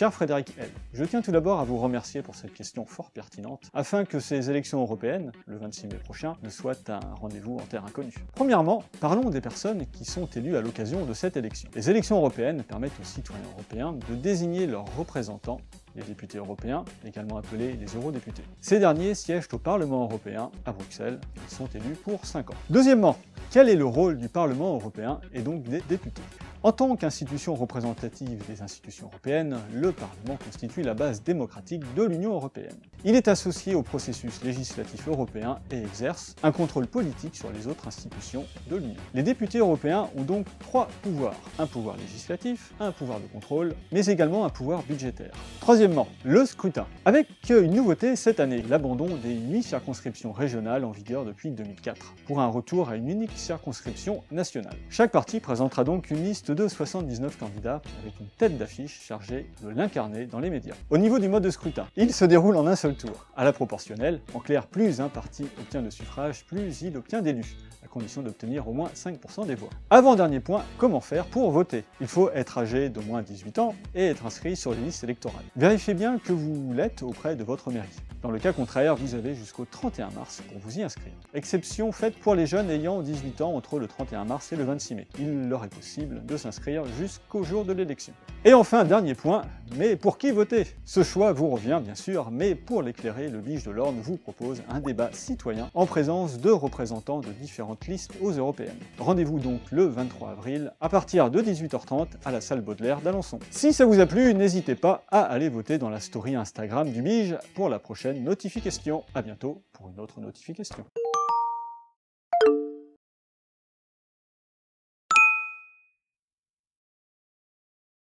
Cher Frédéric L., je tiens tout d'abord à vous remercier pour cette question fort pertinente, afin que ces élections européennes, le 26 mai prochain, ne soient un rendez-vous en terre inconnue. Premièrement, parlons des personnes qui sont élues à l'occasion de cette élection. Les élections européennes permettent aux citoyens européens de désigner leurs représentants, les députés européens, également appelés les eurodéputés. Ces derniers siègent au Parlement européen à Bruxelles. Ils sont élus pour 5 ans. Deuxièmement, quel est le rôle du Parlement européen et donc des députés ? En tant qu'institution représentative des institutions européennes, le Parlement constitue la base démocratique de l'Union européenne. Il est associé au processus législatif européen et exerce un contrôle politique sur les autres institutions de l'Union. Les députés européens ont donc 3 pouvoirs. Un pouvoir législatif, un pouvoir de contrôle, mais également un pouvoir budgétaire. Troisièmement, le scrutin. Avec une nouveauté cette année, l'abandon des 8 circonscriptions régionales en vigueur depuis 2004, pour un retour à une unique circonscription nationale. Chaque parti présentera donc une liste de 79 candidats avec une tête d'affiche chargée de l'incarner dans les médias. Au niveau du mode de scrutin, il se déroule en un seul tour. À la proportionnelle, en clair, plus un parti obtient de suffrages, plus il obtient d'élus, à condition d'obtenir au moins 5% des voix. Avant-dernier point, comment faire pour voter? Il faut être âgé d'au moins 18 ans et être inscrit sur les listes électorales. Vérifiez bien que vous l'êtes auprès de votre mairie. Dans le cas contraire, vous avez jusqu'au 31 mars pour vous y inscrire. Exception faite pour les jeunes ayant 18 ans entre le 31 mars et le 26 mai. Il leur est possible de s'inscrire jusqu'au jour de l'élection. Et enfin, dernier point, mais pour qui voter? Ce choix vous revient bien sûr, mais pour l'éclairer, le Lige de l'Orne vous propose un débat citoyen en présence de représentants de différentes listes aux européennes. Rendez-vous donc le 23 avril à partir de 18h30 à la salle Baudelaire d'Alençon. Si ça vous a plu, n'hésitez pas à aller voter dans la story Instagram du Bige pour la prochaine notification. À bientôt pour une autre notification.